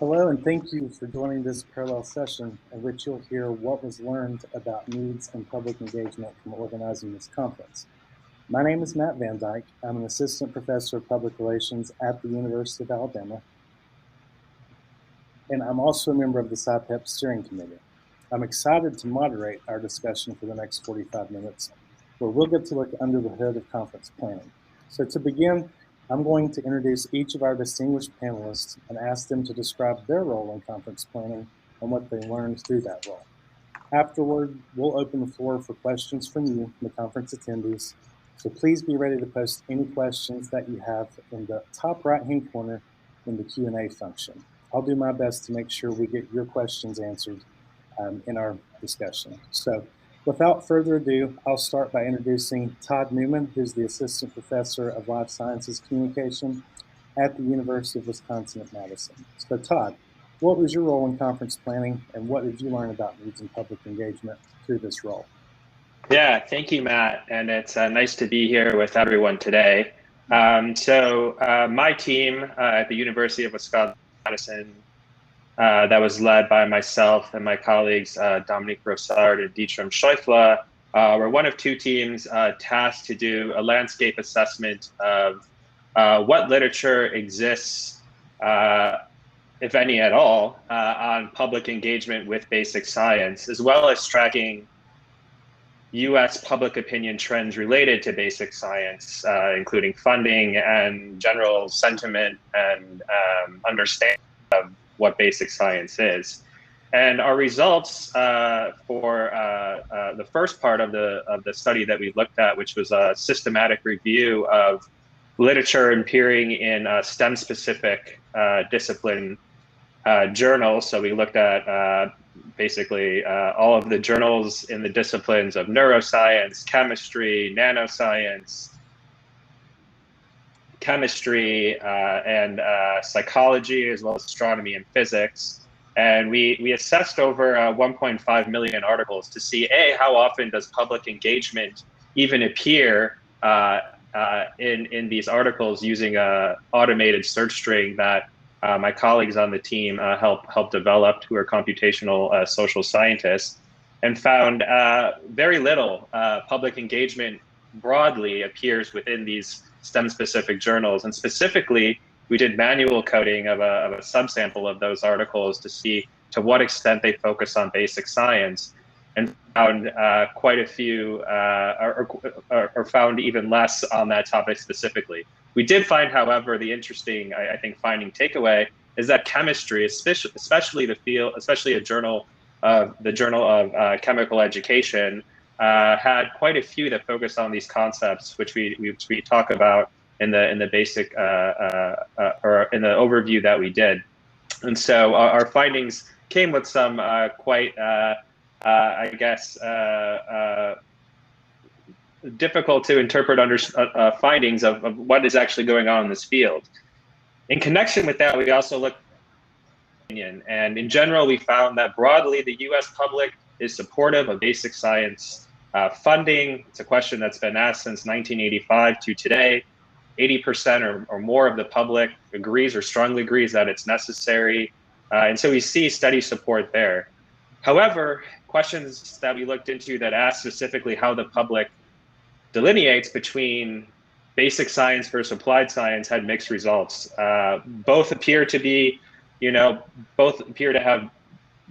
Hello, and thank you for joining this parallel session in which you'll hear what was learned about needs and public engagement from organizing this conference. My name is Matt VanDyke. I'm an assistant professor of public relations at the University of Alabama, and I'm also a member of the SIPEP steering committee. I'm excited to moderate our discussion for the next 45 minutes, where we'll get to look under the hood of conference planning. So to begin, I'm going to introduce each of our distinguished panelists and ask them to describe their role in conference planning and what they learned through that role. Afterward, we'll open the floor for questions from you, the conference attendees. So please be ready to post any questions that you have in the top right-hand corner in the Q&A function. I'll do my best to make sure we get your questions answered in our discussion. So without further ado, I'll start by introducing Todd Newman, who's the Assistant Professor of Life Sciences Communication at the University of Wisconsin-Madison. So Todd, what was your role in conference planning, and what did you learn about needs and public engagement through this role? Yeah, thank you, Matt, and it's nice to be here with everyone today. My team at the University of Wisconsin-Madison that was led by myself and my colleagues, Dominique Brossard and Dietram Scheufele, were one of two teams tasked to do a landscape assessment of what literature exists, if any at all, on public engagement with basic science, as well as tracking U.S. public opinion trends related to basic science, including funding and general sentiment and understanding of what basic science is. And our results for the first part of the study that we looked at, which was a systematic review of literature appearing in STEM-specific discipline journals. So we looked at basically all of the journals in the disciplines of neuroscience, chemistry, nanoscience, chemistry, and psychology, as well as astronomy and physics. And we assessed over 1.5 million articles to see, A, how often does public engagement even appear in these articles using a automated search string that my colleagues on the team helped develop, who are computational social scientists, and found very little public engagement broadly appears within these STEM-specific journals. And specifically, we did manual coding of a subsample of those articles to see to what extent they focus on basic science, and found quite a few, or found even less on that topic specifically. We did find, however, the interesting, I think, finding takeaway is that chemistry, especially the field, especially the Journal of Chemical Education, had quite a few that focused on these concepts, which we talk about in the basic or in the overview that we did. And so our findings came with some quite, I guess, difficult to interpret findings of what is actually going on in this field. In connection with that, we also looked at opinion, and in general, we found that broadly the U.S. public is supportive of basic science funding. It's a question that's been asked since 1985 to today. 80% or more of the public agrees or strongly agrees that it's necessary, and so we see steady support there. However, questions that we looked into that asked specifically how the public delineates between basic science versus applied science had mixed results. Both appear to be, both appear to have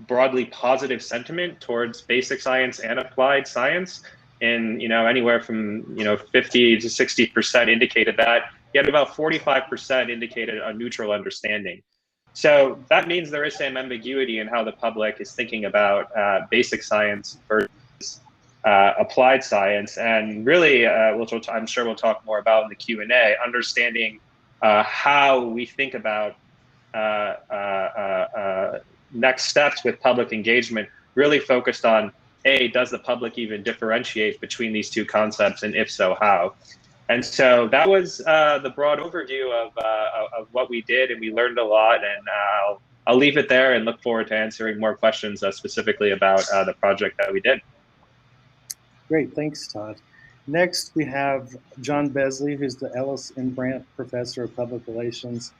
broadly positive sentiment towards basic science and applied science. And, anywhere from, 50 to 60% indicated that, yet about 45% indicated a neutral understanding. So that means there is some ambiguity in how the public is thinking about basic science versus applied science, and really, I'm sure we'll talk more about in the Q&A, understanding how we think about next steps with public engagement, really focused on, A, does the public even differentiate between these two concepts, and if so, how? And so that was the broad overview of what we did, and we learned a lot, and I'll leave it there and look forward to answering more questions specifically about the project that we did. Great, thanks, Todd. Next, we have John Besley, who's the Ellis M. Brandt Professor of Public Relations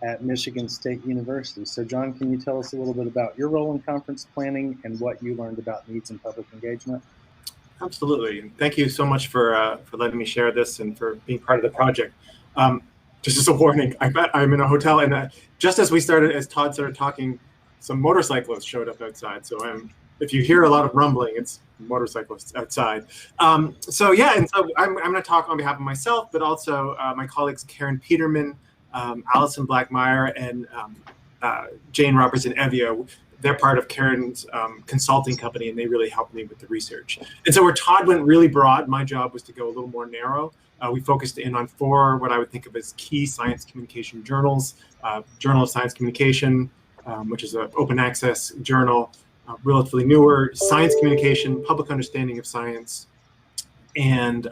at Michigan State University. So John, can you tell us a little bit about your role in conference planning and what you learned about needs and public engagement? Absolutely. And thank you so much for letting me share this and for being part of the project. Just as a warning, I'm in a hotel, and just as Todd started talking, some motorcyclists showed up outside. So if you hear a lot of rumbling, it's motorcyclists outside. So I'm going to talk on behalf of myself, but also my colleagues Karen Peterman, Allison Blackmeyer, and Jane Robertson-Evia. They're part of Karen's consulting company, and they really helped me with the research. And so where Todd went really broad, my job was to go a little more narrow. We focused in on 4 what I would think of as key science communication journals: Journal of Science Communication, which is an open access journal, relatively newer, Science Communication, Public Understanding of Science, and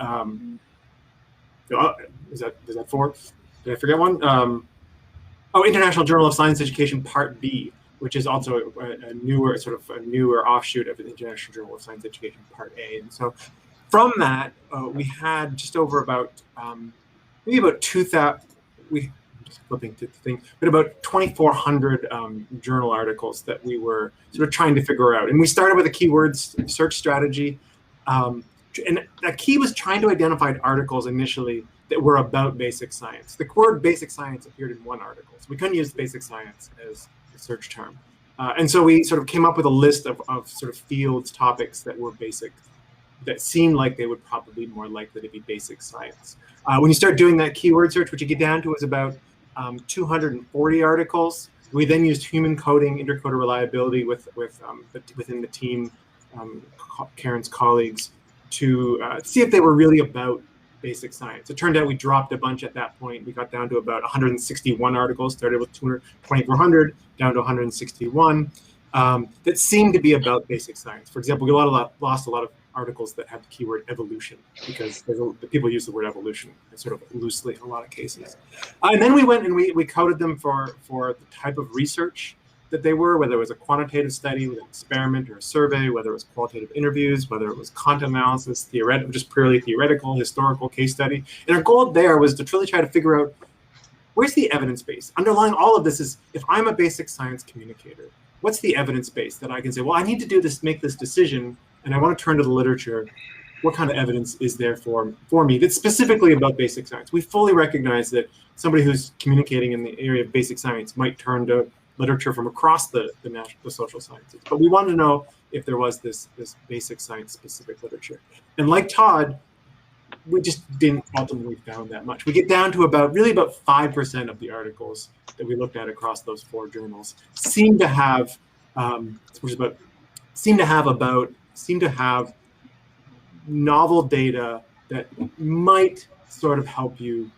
is that 4? Did I forget one? International Journal of Science Education Part B, which is also a newer offshoot of the International Journal of Science Education Part A. And so from that, we had just over about maybe about 2,000. Flipping to the thing, but about 2,400 journal articles that we were sort of trying to figure out. And we started with a keywords search strategy. And the key was trying to identify articles initially that were about basic science. The word basic science appeared in one article, so we couldn't use basic science as a search term. And so we sort of came up with a list of sort of fields, topics that were basic, that seemed like they would probably be more likely to be basic science. When you start doing that keyword search, what you get down to is about 240 articles. We then used human coding, intercoder reliability within the team, Karen's colleagues, to see if they were really about basic science. It turned out we dropped a bunch at that point. We got down to about 161 articles, started with 2,400, down to 161, that seemed to be about basic science. For example, we lost a lot of articles that have the keyword evolution, because the people use the word evolution sort of loosely in a lot of cases. And then we went and we coded them for the type of research that they were, whether it was a quantitative study with an experiment or a survey, whether it was qualitative interviews, whether it was content analysis, theoretical, just purely theoretical, historical case study. And our goal there was to really try to figure out, where's the evidence base? Underlying all of this is, if I'm a basic science communicator, what's the evidence base that I can say, well, I need to do this, make this decision, and I want to turn to the literature. What kind of evidence is there for me that's specifically about basic science? We fully recognize that somebody who's communicating in the area of basic science might turn to literature from across the social sciences. But we wanted to know if there was this basic science specific literature. And like Todd, we just didn't ultimately found that much. We get down to about 5% of the articles that we looked at across those 4 journals seem to have novel data that might sort of help you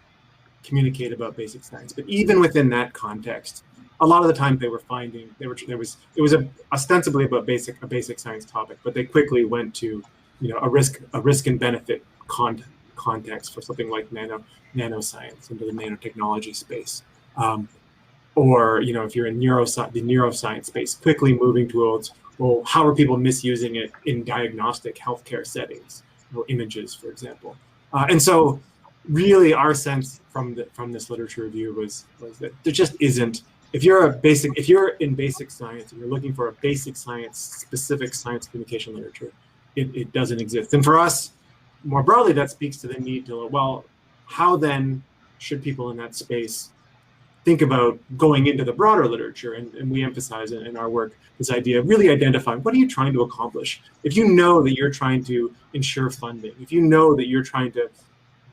communicate about basic science. But even within that context, a lot of the time it was ostensibly about a basic science topic, but they quickly went to a risk and benefit context for something like nanoscience into the nanotechnology space. Or if you're in the neuroscience space, quickly moving towards, well, how are people misusing it in diagnostic healthcare settings, or images, for example. And so really our sense from this literature review was that there just isn't, if you're in basic science and you're looking for a basic science, specific science communication literature, it doesn't exist. And for us, more broadly, that speaks to the need to, well, how then should people in that space think about going into the broader literature? And we emphasize in our work this idea of really identifying, what are you trying to accomplish? If you know that you're trying to ensure funding, if you know that you're trying to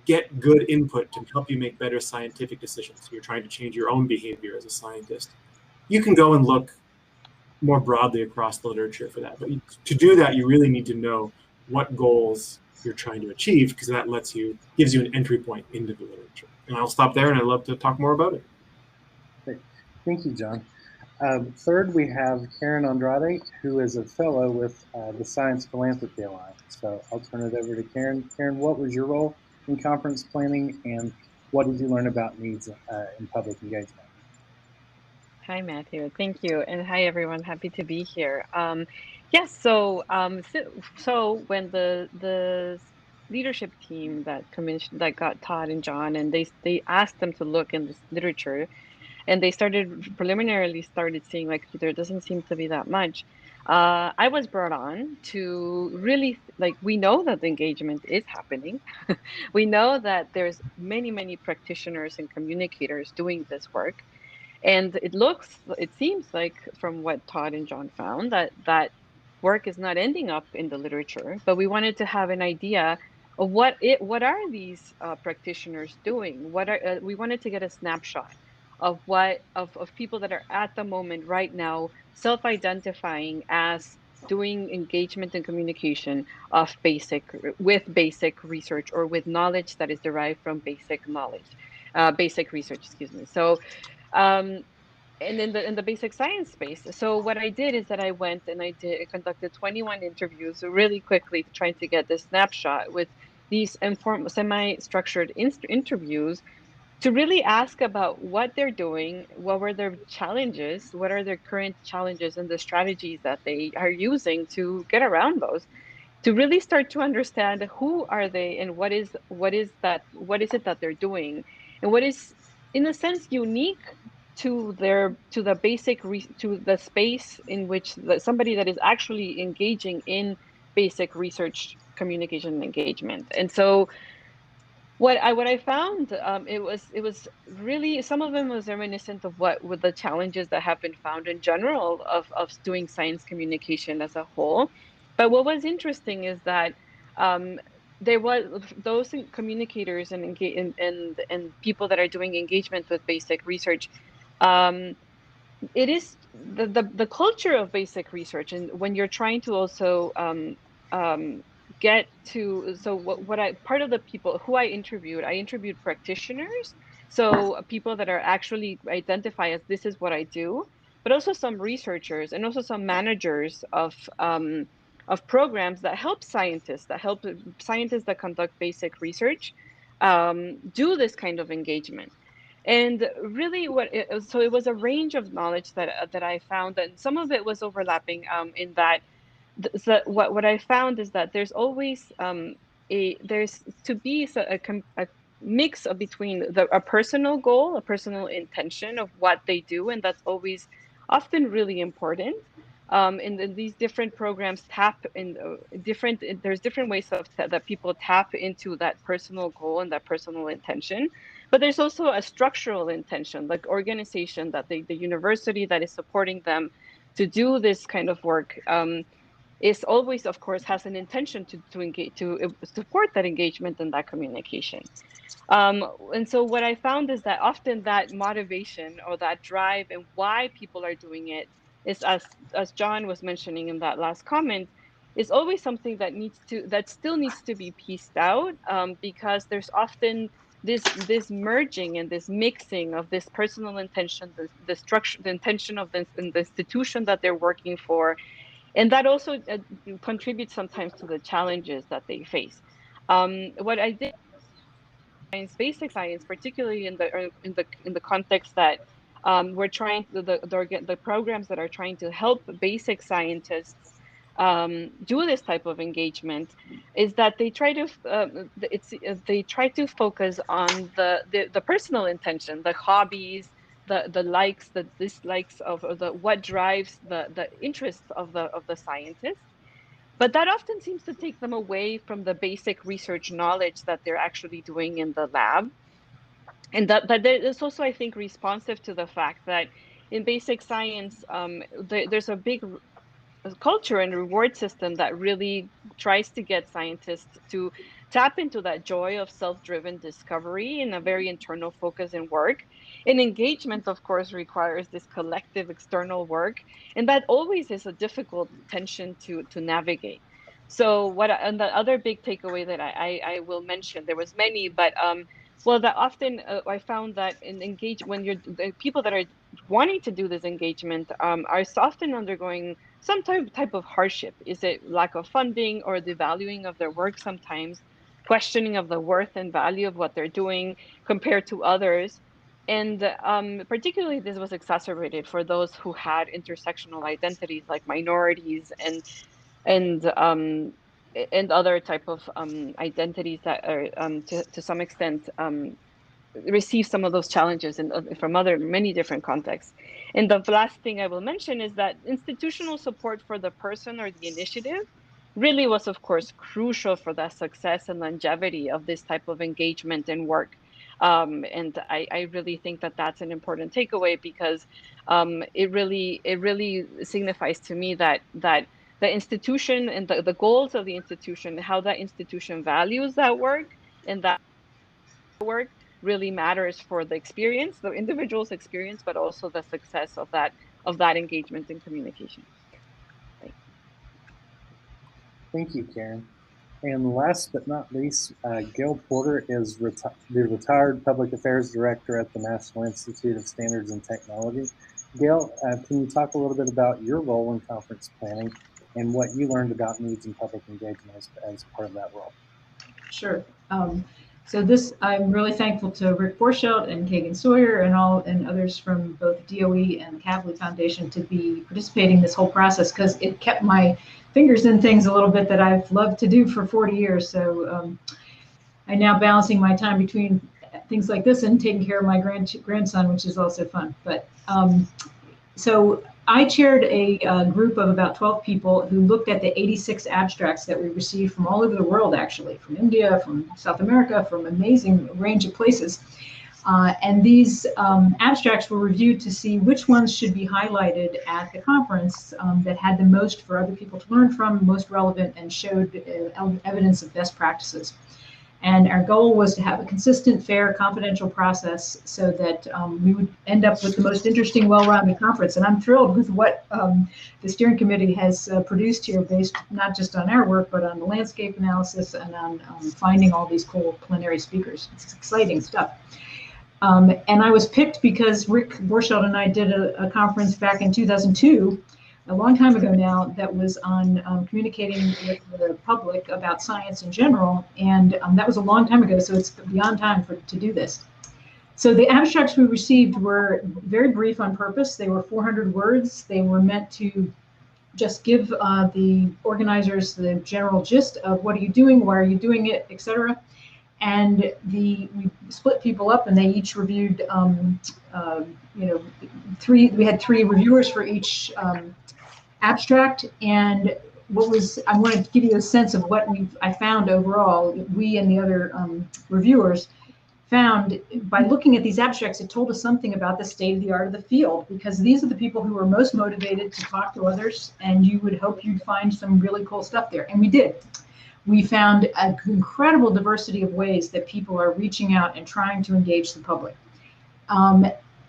get good input to help you make better scientific decisions, you're trying to change your own behavior as a scientist, you can go and look more broadly across the literature for that. But to do that, you really need to know what goals you're trying to achieve, because that gives you an entry point into the literature. And I'll stop there, and I'd love to talk more about it. Great. Thank you, John. Third, we have Karen Andrade, who is a fellow with the Science Philanthropy Alliance. So I'll turn it over to Karen. Karen, what was your role in conference planning, and what did you learn about needs in public engagement? Hi, Matthew. Thank you. And hi, everyone. Happy to be here. Yes, so when the leadership team that got Todd and John, and they asked them to look in this literature, and they preliminarily started seeing like there doesn't seem to be that much. I was brought on to really like, we know that the engagement is happening. We know that there's many practitioners and communicators doing this work. And it seems like from what Todd and John found that work is not ending up in the literature, but we wanted to have an idea of what are these practitioners doing? We wanted to get a snapshot of of people that are at the moment right now self-identifying as doing engagement and communication with basic research or with knowledge that is derived from basic research, excuse me. So um, and in the basic science space. So what I did is that I conducted 21 interviews really quickly, trying to get this snapshot with these semi-structured interviews to really ask about what they're doing, what were their challenges, what are their current challenges, and the strategies that they are using to get around those, to really start to understand who are they and what is it that they're doing, and what is in a sense unique to the to the space in which somebody that is actually engaging in basic research, communication, and engagement. And so what I found, it was really, some of them was reminiscent of what with the challenges that have been found in general of doing science communication as a whole. But what was interesting is that there was those communicators and people that are doing engagement with basic research. Um, it is the culture of basic research, and when you're trying to also um, get to, so what I part of the people who I interviewed practitioners, so people that are actually identify as this is what I do, but also some researchers and also some managers of programs that help scientists that conduct basic research do this kind of engagement. And really, so it was a range of knowledge that I found, and some of it was overlapping in that. So what I found is that there's always there's to be a mix of between a personal goal, a personal intention of what they do, and that's always often really important. And these different programs tap in there's different ways that people tap into that personal goal and that personal intention. But there's also a structural intention, like organization, that the university that is supporting them to do this kind of work is always, of course, has an intention to engage, to support that engagement and that communication. And so what I found is that often that motivation or that drive and why people are doing it is, as John was mentioning in that last comment, is always something that still needs to be pieced out, because there's often this merging and this mixing of this personal intention, the structure, the intention of the institution that they're working for, and that also contributes sometimes to the challenges that they face. What I did basic science, particularly in the context that we're trying the programs that are trying to help basic scientists do this type of engagement, is that they try to focus on the personal intention, the hobbies, the likes, the dislikes of the what drives the interests of the scientist. But that often seems to take them away from the basic research knowledge that they're actually doing in the lab. And that is also, I think, responsive to the fact that in basic science, there's a big culture and reward system that really tries to get scientists to tap into that joy of self-driven discovery in a very internal focus and work. And engagement, of course, requires this collective external work, and that always is a difficult tension to navigate. So and the other big takeaway that I will mention, there was many, but well, that often I found that when the people that are wanting to do this engagement are often undergoing some type of hardship. Is it lack of funding or the valuing of their work sometimes, questioning of the worth and value of what they're doing compared to others? And particularly this was exacerbated for those who had intersectional identities like minorities and um, and other type of identities that are to some extent receive some of those challenges from many different contexts. And the last thing I will mention is that institutional support for the person or the initiative really was, of course, crucial for the success and longevity of this type of engagement and work. And I really think that that's an important takeaway, because it really signifies to me that the institution and the goals of the institution, how that institution values that work, and that work really matters for the experience, the individual's experience, but also the success of that engagement and communication. Thanks. Thank you, Karen. And last but not least, Gail Porter is the retired Public Affairs Director at the National Institute of Standards and Technology. Gail, can you talk a little bit about your role in conference planning and what you learned about needs and public engagement as part of that role? Sure. So I'm really thankful to Rick Borchardt and Kagan Sawyer and others from both DOE and the Kavli Foundation to be participating in this whole process, because it kept my fingers in things a little bit that I've loved to do for 40 years. So I'm now balancing my time between things like this and taking care of my grandson, which is also fun. But so I chaired a group of about 12 people who looked at the 86 abstracts that we received from all over the world, actually, from India, from South America, from an amazing range of places. And these abstracts were reviewed to see which ones should be highlighted at the conference that had the most for other people to learn from, most relevant, and showed evidence of best practices. And our goal was to have a consistent, fair, confidential process so that we would end up with the most interesting, well-rounded conference. And I'm thrilled with what the steering committee has produced here, based not just on our work, but on the landscape analysis and on finding all these cool plenary speakers. It's exciting stuff. And I was picked because Rick Borchardt and I did a conference back in 2002, a long time ago now, that was on communicating with the public about science in general. And that was a long time ago, so it's beyond time to do this. So the abstracts we received were very brief on purpose. They were 400 words. They were meant to just give the organizers the general gist of what are you doing, why are you doing it, etc. And we split people up, and they each reviewed, we had 3 reviewers for each abstract. And I wanted to give you a sense of what I found overall. We and the other reviewers found, by looking at these abstracts, it told us something about the state of the art of the field, because these are the people who are most motivated to talk to others, and you would hope you'd find some really cool stuff there. And we did. We found an incredible diversity of ways that people are reaching out and trying to engage the public.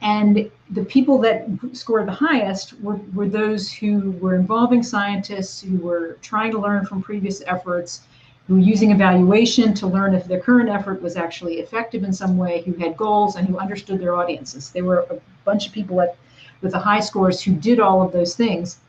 And the people that scored the highest were those who were involving scientists, who were trying to learn from previous efforts, who were using evaluation to learn if their current effort was actually effective in some way, who had goals, and who understood their audiences. There were a bunch of people with the high scores who did all of those things.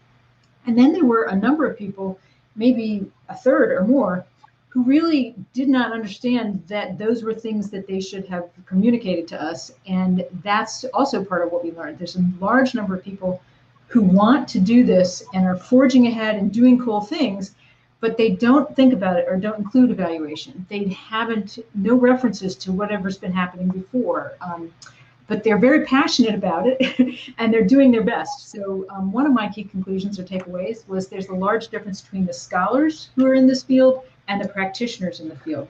And then there were a number of people, maybe a third or more, who really did not understand that those were things that they should have communicated to us. And that's also part of what we learned. There's a large number of people who want to do this and are forging ahead and doing cool things, but they don't think about it or don't include evaluation. They haven't, no references to whatever's been happening before. But they're very passionate about it, and they're doing their best. So one of my key conclusions or takeaways was there's a large difference between the scholars who are in this field and the practitioners in the field.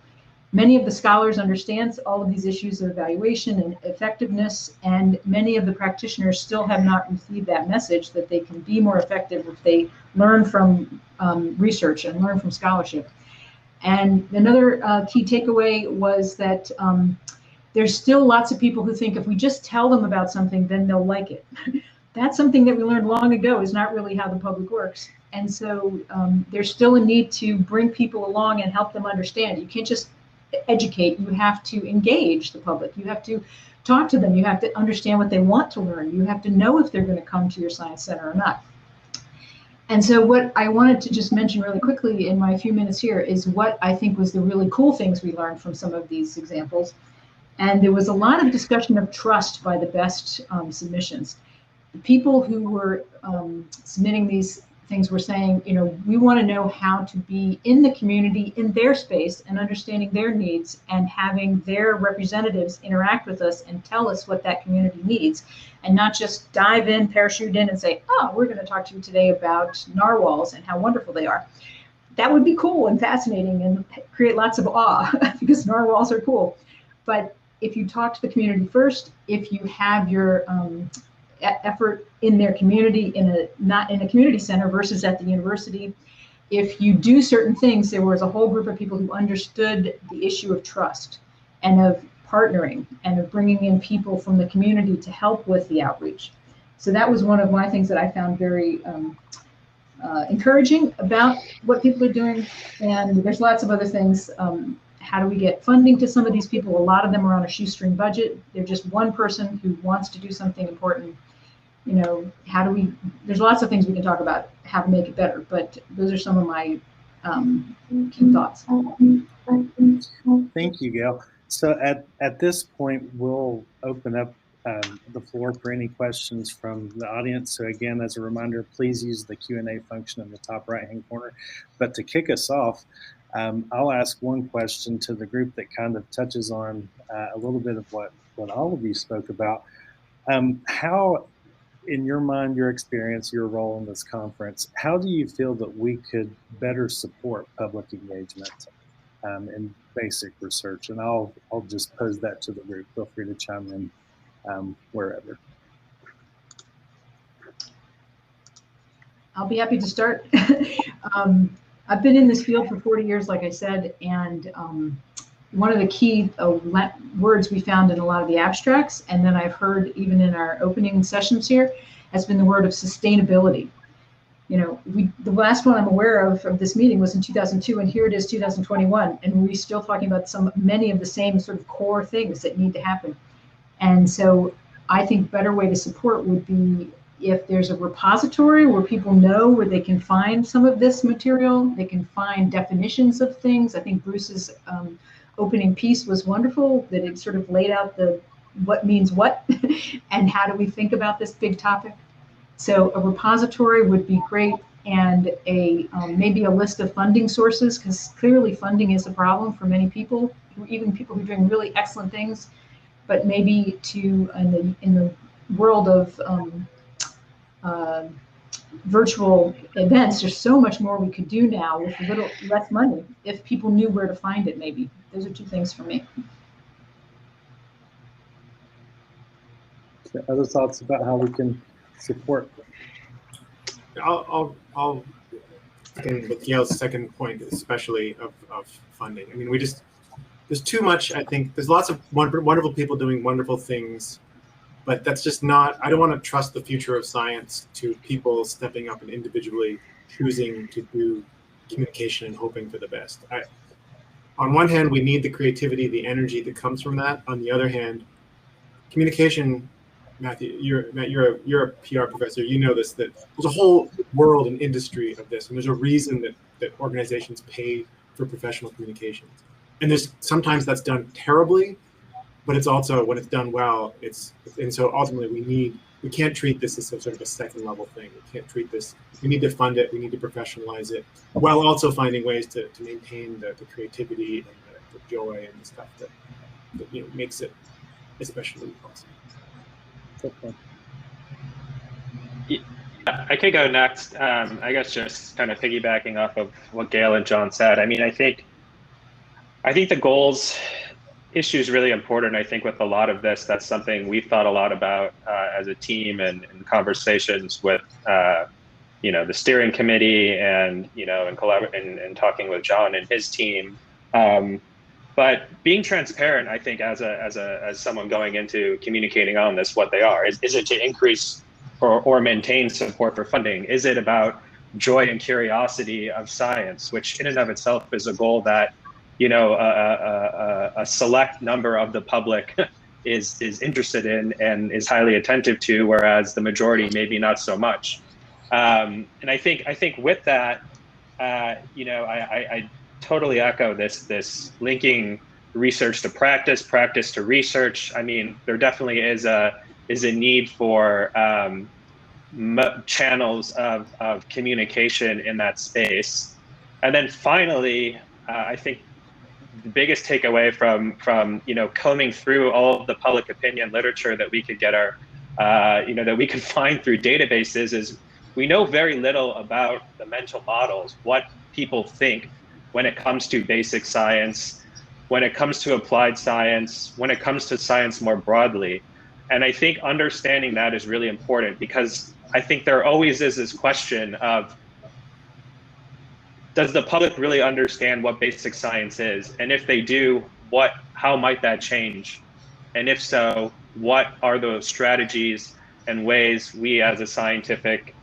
Many of the scholars understand all of these issues of evaluation and effectiveness, and many of the practitioners still have not received that message that they can be more effective if they learn from research and learn from scholarship. And another key takeaway was that there's still lots of people who think if we just tell them about something, then they'll like it. That's something that we learned long ago is not really how the public works. And so there's still a need to bring people along and help them understand. You can't just educate, you have to engage the public. You have to talk to them. You have to understand what they want to learn. You have to know if they're going to come to your science center or not. And so what I wanted to just mention really quickly in my few minutes here is what I think was the really cool things we learned from some of these examples. And there was a lot of discussion of trust by the best submissions. The people who were submitting these things were saying, you know, we want to know how to be in the community, in their space, and understanding their needs, and having their representatives interact with us and tell us what that community needs, and not just dive in, parachute in, and say, oh, we're going to talk to you today about narwhals and how wonderful they are. That would be cool and fascinating and create lots of awe because narwhals are cool. But if you talk to the community first, if you have your effort in their community, not in a community center versus at the university, if you do certain things, there was a whole group of people who understood the issue of trust and of partnering and of bringing in people from the community to help with the outreach. So that was one of my things that I found very encouraging about what people are doing. And there's lots of other things. How do we get funding to some of these people? A lot of them are on a shoestring budget. They're just one person who wants to do something important. You know, how do we, there's lots of things we can talk about how to make it better, but those are some of my key thoughts. Thank you, Gail. So at this point, we'll open up the floor for any questions from the audience. So again, as a reminder, please use the Q&A function in the top right-hand corner. But to kick us off, I'll ask one question to the group that kind of touches on a little bit of what all of you spoke about. How, in your mind, your experience, your role in this conference, how do you feel that we could better support public engagement in basic research? And I'll just pose that to the group. Feel free to chime in wherever. I'll be happy to start. I've been in this field for 40 years, like I said, and one of the key words we found in a lot of the abstracts, and then I've heard even in our opening sessions here, has been the word of sustainability. You know, the last one I'm aware of this meeting was in 2002, and here it is 2021, and we're still talking about many of the same sort of core things that need to happen. And so I think a better way to support would be if there's a repository where people know where they can find some of this material, they can find definitions of things. I think Bruce's opening piece was wonderful, that it sort of laid out what means what and how do we think about this big topic. So a repository would be great, and maybe a list of funding sources, because clearly funding is a problem for many people, even people who are doing really excellent things. But maybe in the world of virtual events, there's so much more we could do now with a little less money if people knew where to find it. Maybe those are two things for me. Other thoughts about how we can support? I'll begin with Gail's second point, especially of funding. I mean, there's too much. I think there's lots of wonderful people doing wonderful things, but that's just not, I don't want to trust the future of science to people stepping up and individually choosing to do communication and hoping for the best. On one hand, we need the creativity, the energy that comes from that. On the other hand, communication, Matthew, you're a PR professor, you know this, that there's a whole world and industry of this, and there's a reason that organizations pay for professional communications. And sometimes that's done terribly, but it's also, when it's done well, and so ultimately we can't treat this as sort of a second level thing. We can't treat this, we need to fund it, we need to professionalize it, while also finding ways to maintain the creativity and the joy and the stuff that makes it especially awesome. Okay. Yeah, I could go next. I guess just kind of piggybacking off of what Gail and John said. I mean, I think the goals issue is really important. I think with a lot of this, that's something we've thought a lot about as a team, and in conversations with the steering committee, and and talking with John and his team. But being transparent, I think, as someone going into communicating on this, what they are, is it to increase or maintain support for funding? Is it about joy and curiosity of science, which in and of itself is a goal that a select number of the public is interested in and is highly attentive to, whereas the majority maybe not so much. And I think with that, I totally echo this linking research to practice to research. I mean, there definitely is a need for channels of communication in that space. And then finally, I think the biggest takeaway from combing through all of the public opinion literature that we could get that we could find through databases is we know very little about the mental models, what people think when it comes to basic science, when it comes to applied science, when it comes to science more broadly. And I think understanding that is really important, because I think there always is this question of, does the public really understand what basic science is? And if they do, how might that change? And if so, what are the strategies and ways we as a scientific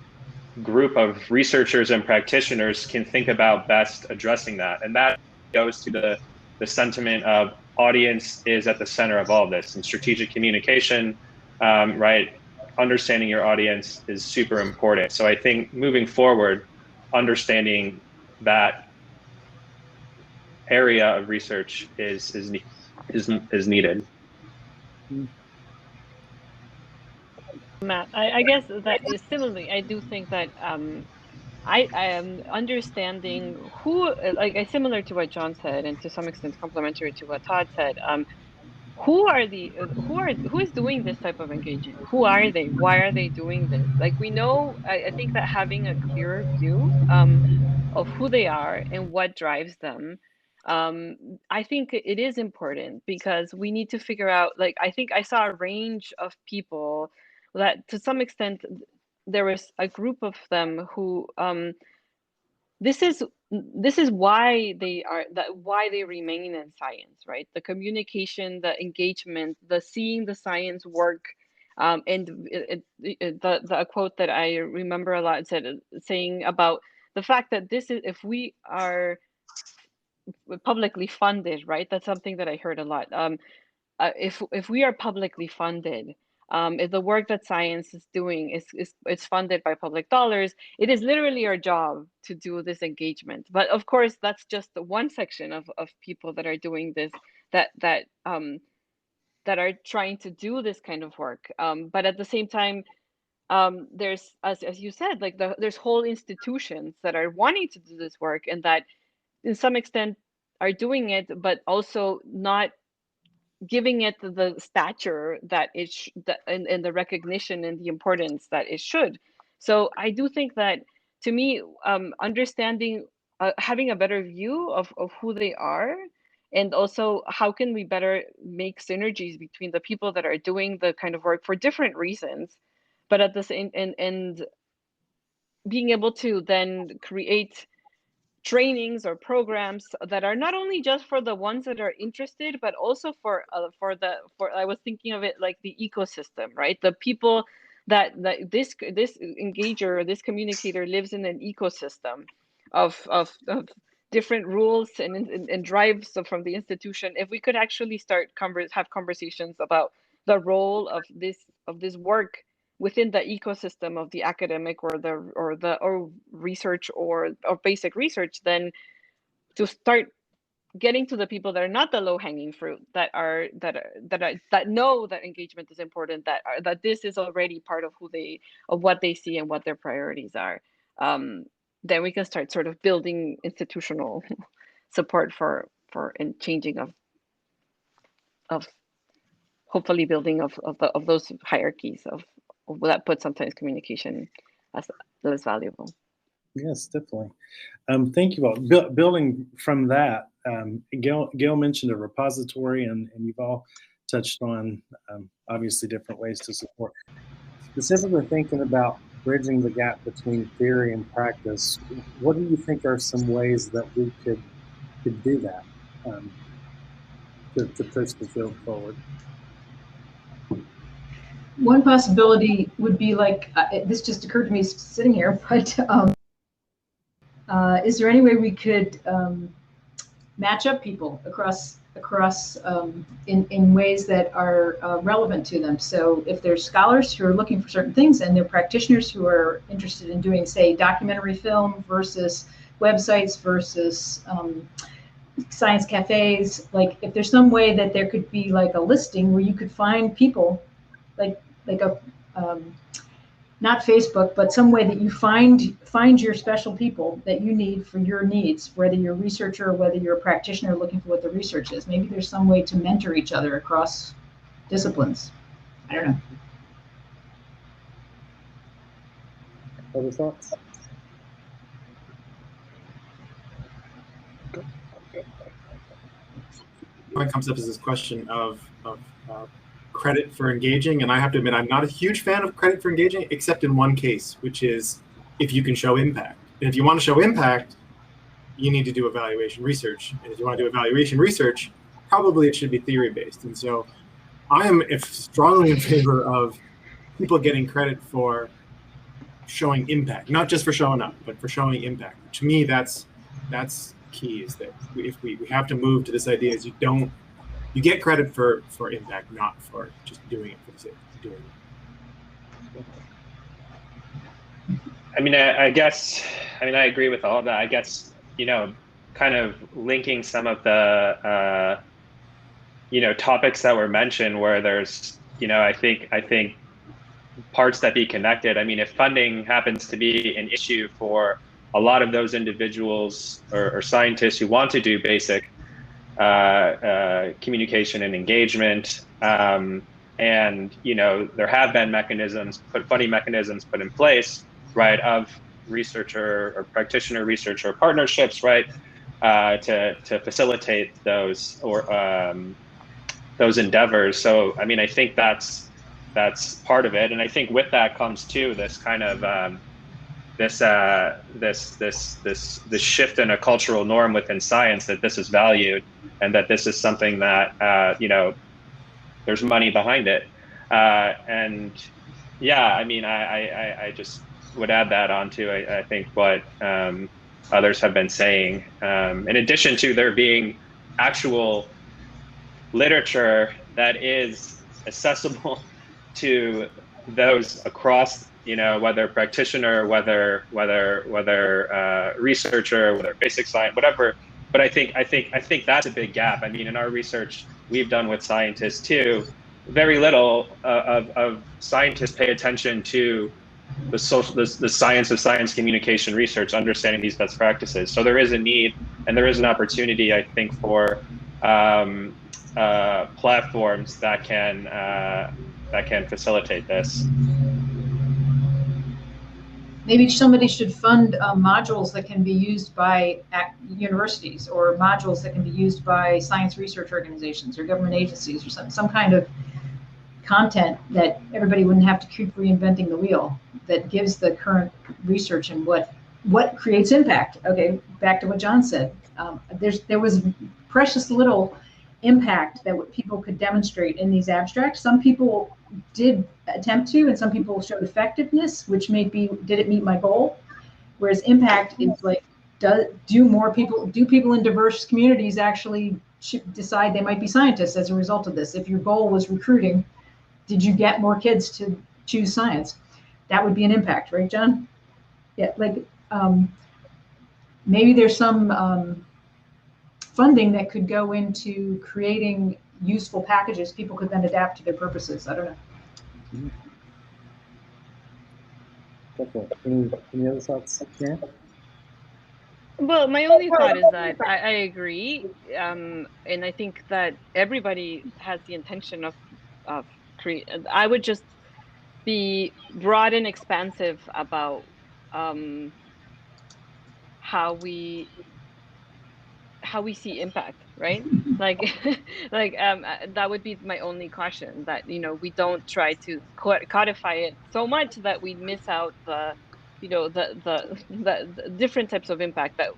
group of researchers and practitioners can think about best addressing that? And that goes to the sentiment of audience is at the center of all of this, and strategic communication, right? Understanding your audience is super important. So I think moving forward, understanding that area of research is needed. Matt, I guess that is similarly, I do think that I am understanding who, similar to what John said, and to some extent complementary to what Todd said. Who is doing this type of engagement? Who are they? Why are they doing this? Like, we know, I think that having a clearer view of who they are and what drives them, I think it is important, because we need to figure out, like, I think I saw a range of people that to some extent there was a group of them who this is why they remain in science, right? The communication, the engagement, the seeing the science work, and the quote that I remember a lot saying about the fact that this is, if we are publicly funded, right? That's something that I heard a lot. If we are publicly funded, if the work that science is doing is funded by public dollars, it is literally our job to do this engagement. But of course, that's just the one section of people that are doing this, that are trying to do this kind of work. But at the same time, there's, as you said, like there's whole institutions that are wanting to do this work, and that in some extent are doing it, but also not giving it the stature that it and the recognition and the importance that it should. So I do think that, to me, understanding, having a better view of who they are, and also how can we better make synergies between the people that are doing the kind of work for different reasons, but at the same, and being able to then create trainings or programs that are not only just for the ones that are interested, but also for I was thinking of it like the ecosystem, right? The people that this engager, this communicator lives in an ecosystem of different rules and drives from the institution. If we could actually start have conversations about the role of this work within the ecosystem of the academic or research or basic research, then to start getting to the people that are not the low-hanging fruit, that know that engagement is important, that this is already part of what they see and what their priorities are, then we can start sort of building institutional support for and changing of hopefully building of those hierarchies of that put sometimes communication as less valuable. Yes, definitely. Thank you all. Building from that, Gail mentioned a repository, and you've all touched on obviously different ways to support. Specifically thinking about bridging the gap between theory and practice, what do you think are some ways that we could do that to push the field forward? One possibility would be like, this just occurred to me sitting here, but is there any way we could match up people across in ways that are relevant to them? So if there's scholars who are looking for certain things, and there are practitioners who are interested in doing, say, documentary film versus websites versus science cafes, like if there's some way that there could be like a listing where you could find people like a not Facebook, but some way that you find your special people that you need for your needs, whether you're a researcher or whether you're a practitioner looking for what the research is. Maybe there's some way to mentor each other across disciplines. I don't know. Other thoughts? What comes up is this question of credit for engaging, and I have to admit I'm not a huge fan of credit for engaging, except in one case, which is if you can show impact. And if you want to show impact, you need to do evaluation research. And if you want to do evaluation research, probably it should be theory-based. And so I am strongly in favor of people getting credit for showing impact, not just for showing up, but for showing impact. To me, that's key, is that if we have to move to this idea is you get credit for impact, not for just doing it for the sake of doing it. I mean, I guess, I agree with all of that. I guess, kind of linking some of the, topics that were mentioned where there's, I think parts that be connected. I mean, if funding happens to be an issue for a lot of those individuals or scientists who want to do basic communication and engagement, and there have been funding mechanisms put in place, right, of researcher or practitioner research or partnerships, right, to facilitate those endeavors. So I mean, I think that's part of it, and I think with that comes too this kind of this shift in a cultural norm within science, that this is valued and that this is something that there's money behind it, and yeah, I mean, I just would add that onto I think what others have been saying, in addition to there being actual literature that is accessible to those across, whether practitioner, whether researcher, whether basic science, whatever. But I think that's a big gap. I mean, in our research we've done with scientists too, very little of scientists pay attention to the science of science communication research, understanding these best practices. So there is a need and there is an opportunity, I think, for platforms that can facilitate this. Maybe somebody should fund modules that can be used by universities, or modules that can be used by science research organizations or government agencies, or some kind of content that everybody wouldn't have to keep reinventing the wheel, that gives the current research and what creates impact. Okay, back to what John said. There was precious little impact that people could demonstrate in these abstracts. Some people did attempt to, and some people showed effectiveness, which may be, did it meet my goal? Whereas impact is like, do people in diverse communities actually decide they might be scientists as a result of this? If your goal was recruiting, did you get more kids to choose science? That would be an impact, right, John? Yeah, like maybe there's some funding that could go into creating useful packages people could then adapt to their purposes. I don't know. Mm-hmm. Any other thoughts, Karen? Well, my only thought is that I agree, and I think that everybody has the intention of create. I would just be broad and expansive about how we see impact, right? Like that would be my only caution, that we don't try to codify it so much that we miss out the different types of impact, that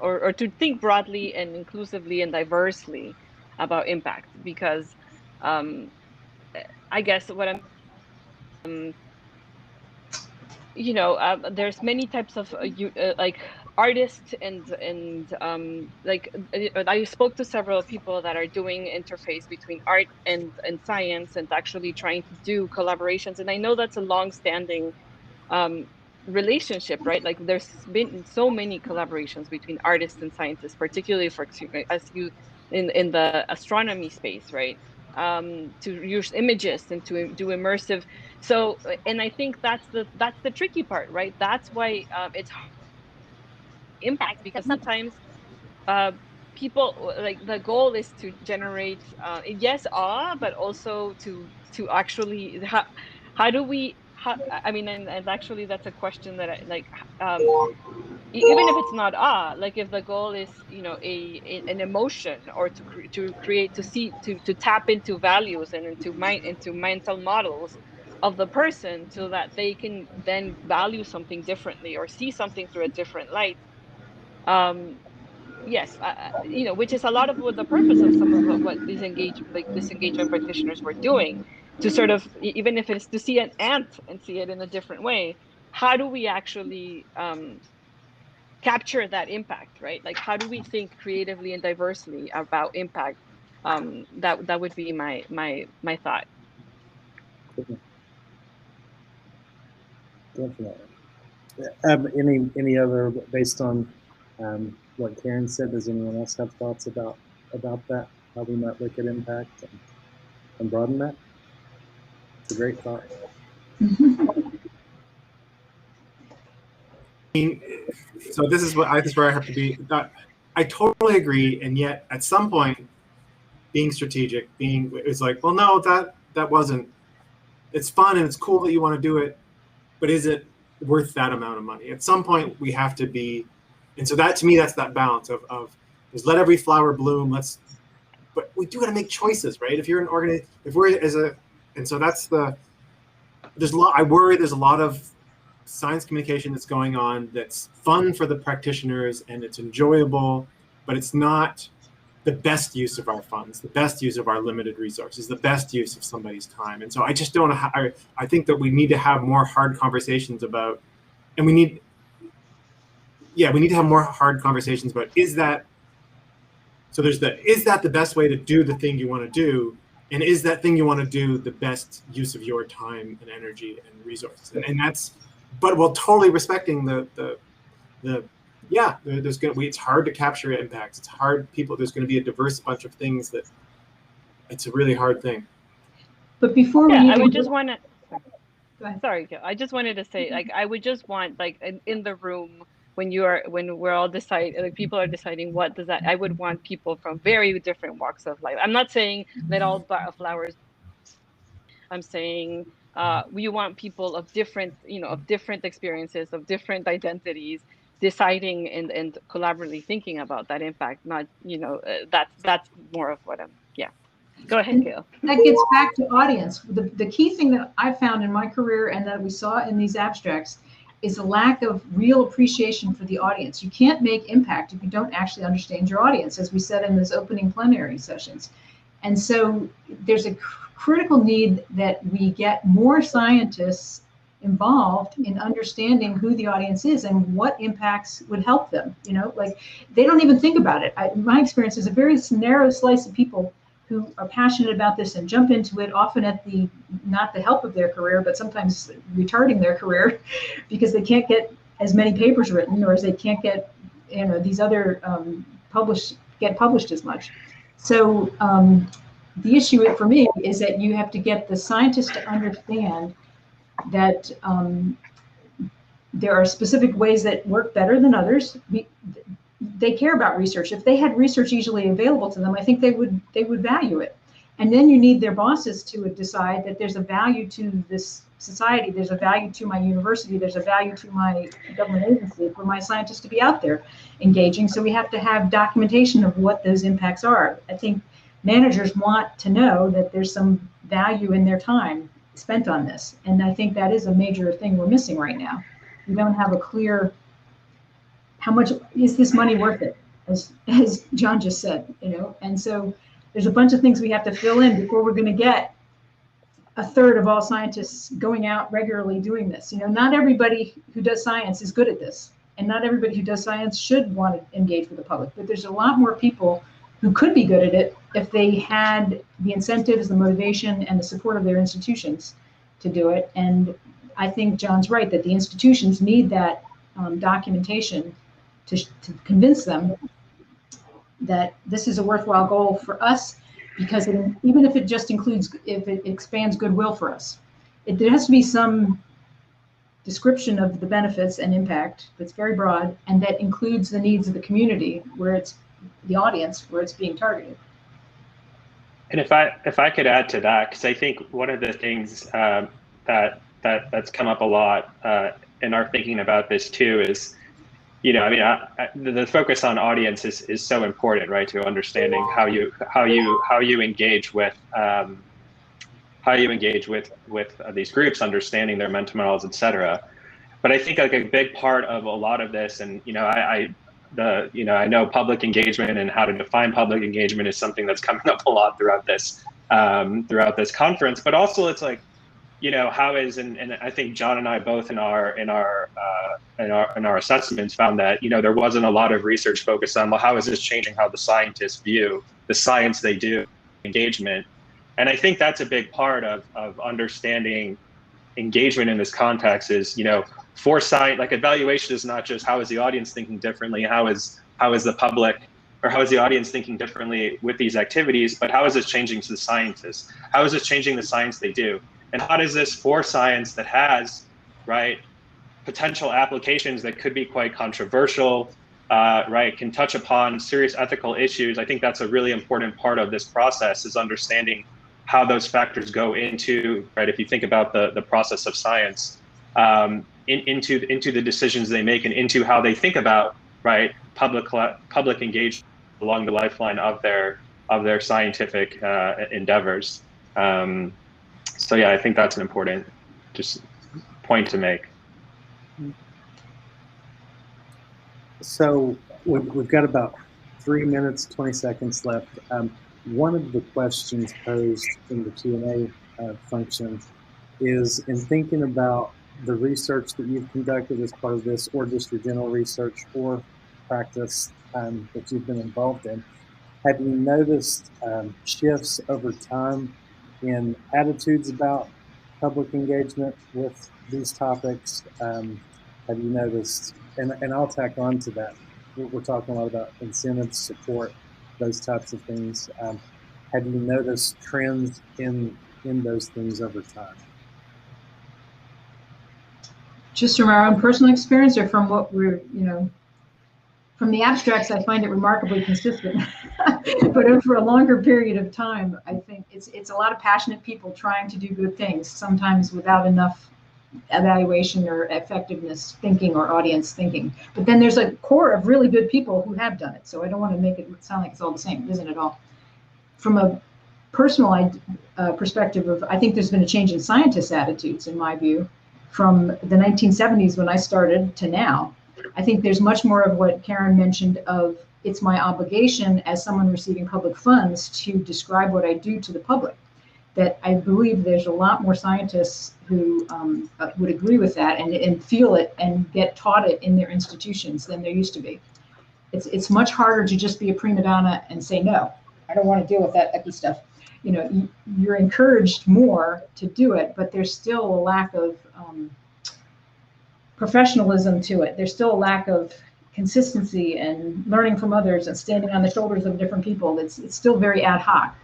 or to think broadly and inclusively and diversely about impact, because I guess what I'm there's many types of like artists and like I spoke to several people that are doing interface between art and science, and actually trying to do collaborations, and I know that's a long-standing relationship, right? Like there's been so many collaborations between artists and scientists, particularly for as you in the astronomy space, right? to use images and to do immersive. So, and I think that's the tricky part, right? That's why it's impact, because sometimes people, like, the goal is to generate yes, awe, but also to actually how do we I mean, and actually that's a question that I like, even if it's not like if the goal is, you know, an emotion, or to create, to see, to tap into values and into mental models of the person, so that they can then value something differently or see something through a different light. Yes, you know, which is a lot of what the purpose of some of what these disengagement practitioners were doing, to sort of, even if it's to see an ant and see it in a different way, how do we actually capture that impact, right? Like, how do we think creatively and diversely about impact? That would be my thought. Definitely. Any other, based on what Karen said? Does anyone else have thoughts about that? How we might look at impact and broaden that? It's a great thought. So this is where I have to be. I totally agree, and yet at some point, being strategic, it's like, well, no, that wasn't. It's fun and it's cool that you want to do it, but is it worth that amount of money? At some point, we have to be, and so that, to me, that's that balance of just let every flower bloom. But we do got to make choices, right? If you're an and so that's I worry there's a lot of science communication that's going on that's fun for the practitioners and it's enjoyable, but it's not the best use of our funds, the best use of our limited resources, the best use of somebody's time. And so I just don't, I think that we need to have more hard conversations about, and we need to have more hard conversations about, is that the best way to do the thing you want to do? And is that thing you want to do the best use of your time and energy and resources? And that's, but while totally respecting it's hard to capture impacts. It's hard. There's going to be a diverse bunch of things that it's a really hard thing. But before I would just want to, go ahead. Sorry, Gail. I just wanted to say, like, I would just want, like, in the room, when we're all deciding, like, people are deciding what does that, I would want people from very different walks of life. I'm not saying that all flowers, I'm saying we want people of different, of different experiences, of different identities, deciding and collaboratively thinking about that impact. Not, that's more of what I'm, Go ahead, Gail. That gets back to audience. The key thing that I found in my career and that we saw in these abstracts is a lack of real appreciation for the audience. You can't make impact if you don't actually understand your audience, as we said in those opening plenary sessions. And so there's a critical need that we get more scientists involved in understanding who the audience is and what impacts would help them. Like, they don't even think about it. My experience is a very narrow slice of people who are passionate about this and jump into it, often at not the help of their career, but sometimes retarding their career because they can't get as many papers written, or as they can't get, these other published as much. So the issue for me is that you have to get the scientists to understand that there are specific ways that work better than others. They care about research. If they had research easily available to them, I think they would value it. And then you need their bosses to decide that there's a value to this society, there's a value to my university, there's a value to my government agency for my scientists to be out there engaging. So we have to have documentation of what those impacts are. I think managers want to know that there's some value in their time spent on this. And I think that is a major thing we're missing right now. We don't have a clear, how much is this money worth it, as John just said, and so there's a bunch of things we have to fill in before we're going to get a third of all scientists going out regularly doing this. Not everybody who does science is good at this, and not everybody who does science should want to engage with the public, but there's a lot more people who could be good at it if they had the incentives, the motivation, and the support of their institutions to do it. And I think John's right that the institutions need that documentation to convince them that this is a worthwhile goal for us because even if it just includes, if it expands goodwill for us, there has to be some description of the benefits and impact that's very broad and that includes the needs of the community, where it's the audience, where it's being targeted. And if I could add to that, because I think one of the things that's come up a lot in our thinking about this too is, you know, I mean, the focus on audience is so important, right? To understanding how you engage with these groups, understanding their mental models, et cetera. But I think like a big part of a lot of this, and you know, I know public engagement and how to define public engagement is something that's coming up a lot throughout this conference. But also, it's like, you know, how is, and I think John and I both in our assessments found that, you know, there wasn't a lot of research focused on, well, how is this changing how the scientists view the science they do, engagement. And I think that's a big part of understanding engagement in this context is, you know, for science, like evaluation is not just how is the audience thinking differently, how is the public, or how is the audience thinking differently with these activities, but how is this changing to the scientists? How is this changing the science they do? And how does this for science that has, right, potential applications that could be quite controversial, right, can touch upon serious ethical issues? I think that's a really important part of this process, is understanding how those factors go into, right, if you think about the process of science, into the decisions they make and into how they think about, right, public engagement along the lifeline of their scientific endeavors. So yeah, I think that's an important just point to make. So we've got about 3 minutes, 20 seconds left. One of the questions posed in the Q&A function is, in thinking about the research that you've conducted as part of this, or just your general research or practice that you've been involved in, have you noticed shifts over time in attitudes about public engagement with these topics? Have you noticed, and I'll tack on to that, we're talking a lot about incentives, support, those types of things. Have you noticed trends in those things over time? Just from our own personal experience, or from what we're, you know, from the abstracts, I find it remarkably consistent. But over a longer period of time, I think it's a lot of passionate people trying to do good things, sometimes without enough evaluation or effectiveness thinking or audience thinking. But then there's a core of really good people who have done it. So I don't want to make it sound like it's all the same. It isn't at all. From a personal perspective, I think there's been a change in scientists' attitudes, in my view, from the 1970s when I started to now. I think there's much more of what Karen mentioned of, it's my obligation as someone receiving public funds to describe what I do to the public. That I believe there's a lot more scientists who would agree with that and feel it and get taught it in their institutions than there used to be. It's much harder to just be a prima donna and say, no, I don't want to deal with that icky stuff. You know, you're encouraged more to do it, but there's still a lack of professionalism to it. There's still a lack of consistency and learning from others and standing on the shoulders of different people. It's still very ad hoc.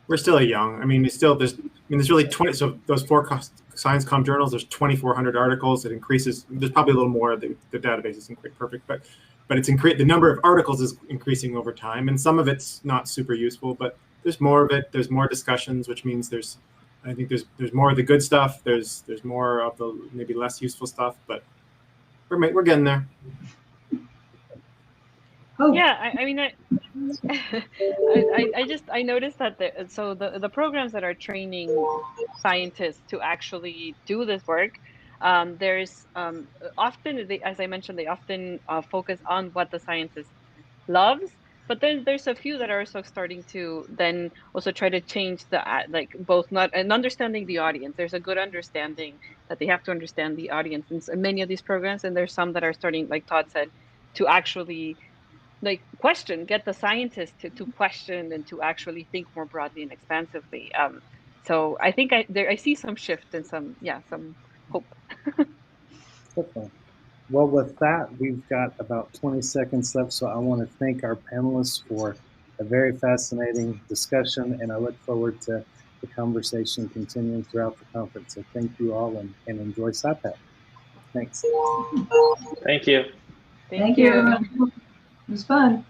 We're still young. I mean, there's really 20. So those 4 Science Com journals, there's 2,400 articles. It increases. There's probably a little more. The database isn't quite perfect, but it's the number of articles is increasing over time, and some of it's not super useful, but there's more of it. There's more discussions, which means there's more of the good stuff. There's more of the maybe less useful stuff, but we're getting there. Oh. Yeah, I mean, I noticed that the programs that are training scientists to actually do this work, there's often, as I mentioned, they often focus on what the scientist loves, but then there's a few that are also starting to then also try to change both not and understanding the audience. There's a good understanding that they have to understand the audience in many of these programs, and there's some that are starting, like Todd said, to actually get the scientists to question and to actually think more broadly and expansively. So I think I see some shift and some hope. Okay. Well, with that, we've got about 20 seconds left, so I want to thank our panelists for a very fascinating discussion, and I look forward to the conversation continuing throughout the conference. So thank you all, and enjoy SciPac. Thanks. Thank you. Thank you. It was fun.